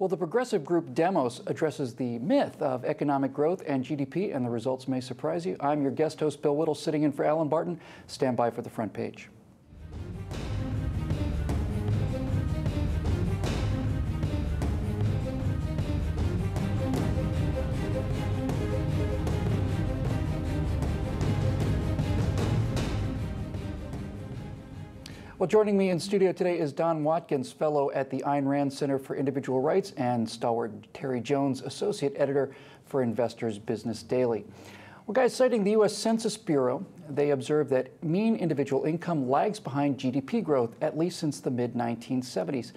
Well, the progressive group Demos addresses the myth of economic growth and GDP, and the results may surprise you. I'm your guest host, Bill Whittle, sitting in for Alan Barton. Stand by for the front page. Well, joining me in studio today is Don Watkins, fellow at the Ayn Rand Center for Individual Rights, and stalwart Terry Jones, associate editor for Investors Business Daily. Well, guys, citing the U.S. Census Bureau, they observe that mean individual income lags behind GDP growth, at least since the mid-1970s.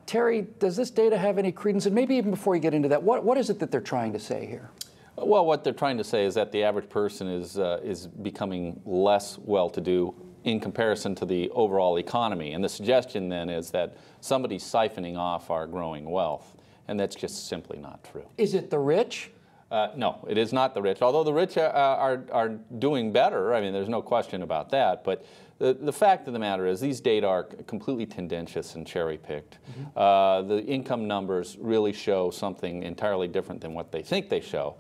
Terry, does this data have any credence? And maybe even before you get into that, what is it that they're trying to say here? Well, what they're trying to say is that the average person is becoming less well-to-do in comparison to the overall economy. And the suggestion then is that somebody's siphoning off our growing wealth, and that's just simply not true. Is it the rich? No, it is not the rich, although the rich are doing better. I mean, there's no question about that. But the fact of the matter is these data are completely tendentious and cherry-picked. The income numbers really show something entirely different than what they think they show.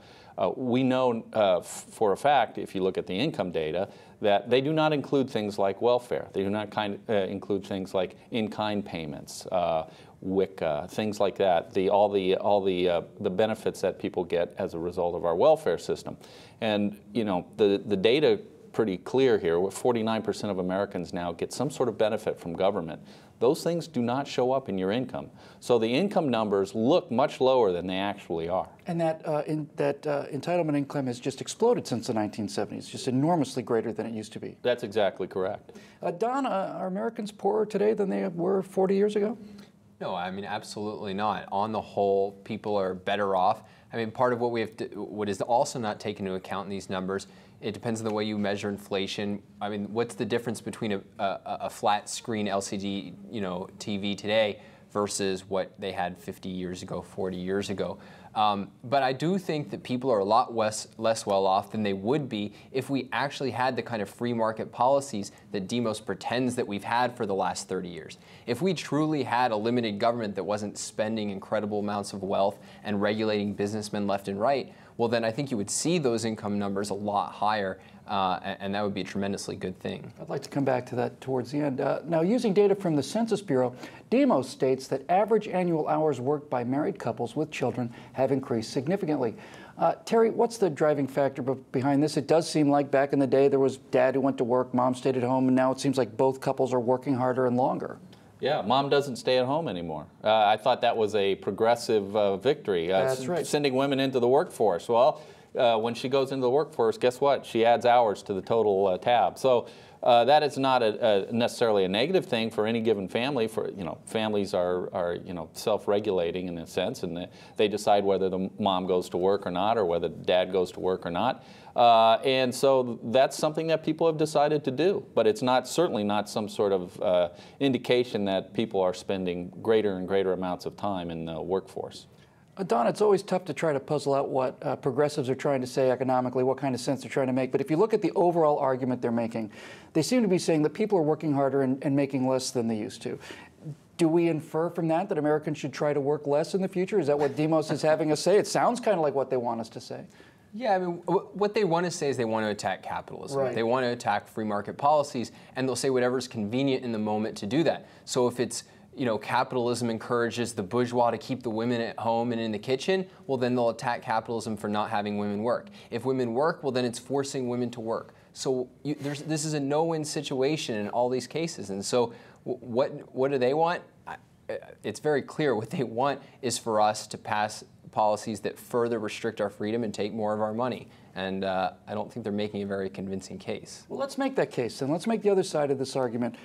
We know for a fact, if you look at the income data, that they do not include things like welfare. They do not include things like in-kind payments, WICA, things like that. All the benefits that people get as a result of our welfare system. And you know, the data pretty clear here. 49% of Americans now get some sort of benefit from government. Those things do not show up in your income. So the income numbers look much lower than they actually are. And that entitlement income has just exploded since the 1970s, just enormously greater than it used to be. That's exactly correct. Don, are Americans poorer today than they were 40 years ago? No, I mean, absolutely not. On the whole, people are better off. I mean, part of what what is also not taken into account in these numbers, it depends on the way you measure inflation. I mean, what's the difference between a flat screen LCD, TV today versus what they had 50 years ago, 40 years ago? But I do think that people are a lot less well off than they would be if we actually had the kind of free market policies that Demos pretends that we've had for the last 30 years. If we truly had a limited government that wasn't spending incredible amounts of wealth and regulating businessmen left and right, well, then I think you would see those income numbers a lot higher, and that would be a tremendously good thing. I'd like to come back to that towards the end. Now, using data from the Census Bureau, Demos states that average annual hours worked by married couples with children have increased significantly. Terry, what's the driving factor behind this? It does seem like back in the day there was dad who went to work, mom stayed at home, and now it seems like both couples are working harder and longer. Yeah, mom doesn't stay at home anymore. I thought that was a progressive victory. That's right. Sending women into the workforce. Well, when she goes into the workforce, guess what? She adds hours to the total tab. So that is not necessarily a negative thing for any given family. For families are self-regulating in a sense, and they decide whether the mom goes to work or not, or whether dad goes to work or not. And so that's something that people have decided to do, but it's certainly not some sort of indication that people are spending greater and greater amounts of time in the workforce. Don, it's always tough to try to puzzle out what progressives are trying to say economically, what kind of sense they're trying to make. But if you look at the overall argument they're making, they seem to be saying that people are working harder and making less than they used to. Do we infer from that Americans should try to work less in the future? Is that what Demos is having us say? It sounds kind of like what they want us to say. Yeah, I mean, what they want to say is they want to attack capitalism. Right. They want to attack free market policies, and they'll say whatever's convenient in the moment to do that. So if it's capitalism encourages the bourgeois to keep the women at home and in the kitchen, well, then they'll attack capitalism for not having women work. If women work, well, then it's forcing women to work. So this is a no-win situation in all these cases. And so what do they want? It's very clear what they want is for us to pass policies that further restrict our freedom and take more of our money. And I don't think they're making a very convincing case. Well, let's make that case, and let's make the other side of this argument.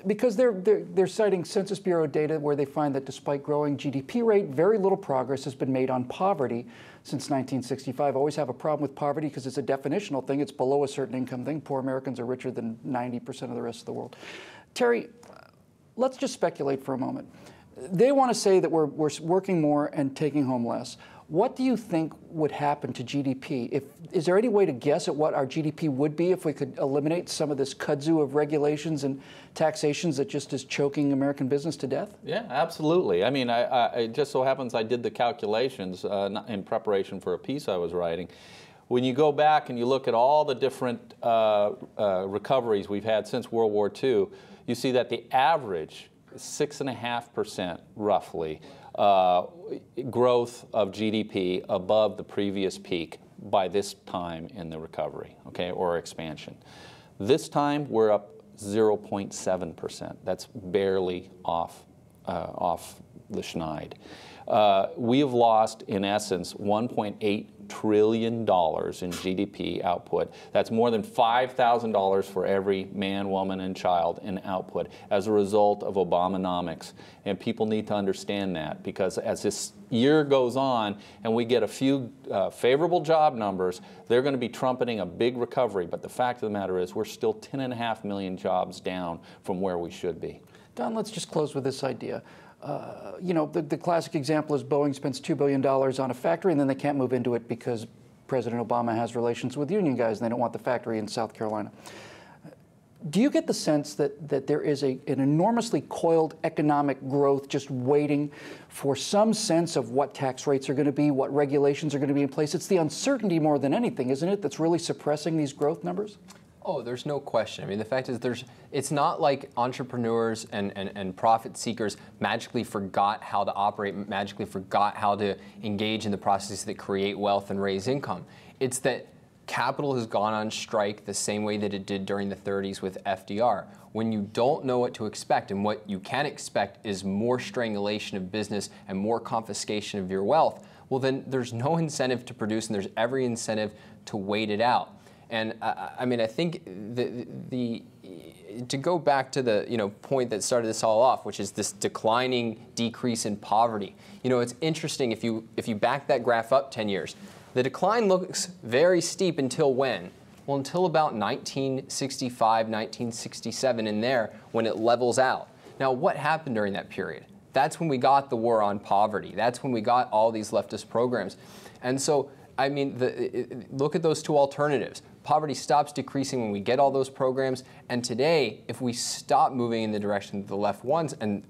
Because they're citing Census Bureau data where they find that despite growing GDP rate, very little progress has been made on poverty since 1965. I always have a problem with poverty because it's a definitional thing. It's below a certain income thing. Poor Americans are richer than 90% of the rest of the world. Terry, let's just speculate for a moment. They want to say that we're working more and taking home less. What do you think would happen to GDP? Is there any way to guess at what our GDP would be if we could eliminate some of this kudzu of regulations and taxations that just is choking American business to death? Yeah, absolutely. I mean, it just so happens I did the calculations in preparation for a piece I was writing. When you go back and you look at all the different recoveries we've had since World War II, you see that the average is 6.5% roughly growth of GDP above the previous peak by this time in the recovery, okay, or expansion. This time we're up 0.7%. That's barely off the schneid. We have lost, in essence, $1.8 trillion in GDP output. That's more than $5,000 for every man, woman, and child in output as a result of Obamonomics. And people need to understand that, because as this year goes on and we get a few favorable job numbers, they're going to be trumpeting a big recovery. But the fact of the matter is we're still 10.5 million jobs down from where we should be. Don, let's just close with this idea. You know, the classic example is Boeing spends $2 billion on a factory and then they can't move into it because President Obama has relations with union guys and they don't want the factory in South Carolina. Do you get the sense that there is an enormously coiled economic growth just waiting for some sense of what tax rates are going to be, what regulations are going to be in place? It's the uncertainty more than anything, isn't it, that's really suppressing these growth numbers? Oh, there's no question. I mean, the fact is it's not like entrepreneurs and profit seekers magically forgot how to operate, magically forgot how to engage in the processes that create wealth and raise income. It's that capital has gone on strike the same way that it did during the 30s with FDR. When you don't know what to expect, and what you can expect is more strangulation of business and more confiscation of your wealth, well then there's no incentive to produce and there's every incentive to wait it out. And I mean, I think to go back to the point that started this all off, which is this decrease in poverty. You know, it's interesting if you back that graph up 10 years, the decline looks very steep until when? Well, until about 1965, 1967, in there when it levels out. Now, what happened during that period? That's when we got the war on poverty. That's when we got all these leftist programs, and so. I mean, look at those two alternatives. Poverty stops decreasing when we get all those programs. And today, if we stop moving in the direction that the left wants and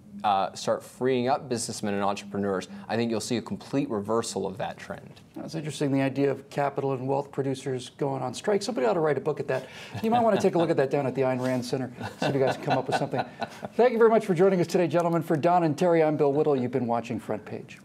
start freeing up businessmen and entrepreneurs, I think you'll see a complete reversal of that trend. That's interesting, the idea of capital and wealth producers going on strike. Somebody ought to write a book at that. You might want to take a look at that down at the Ayn Rand Center, see if you guys can come up with something. Thank you very much for joining us today, gentlemen. For Don and Terry, I'm Bill Whittle. You've been watching Front Page.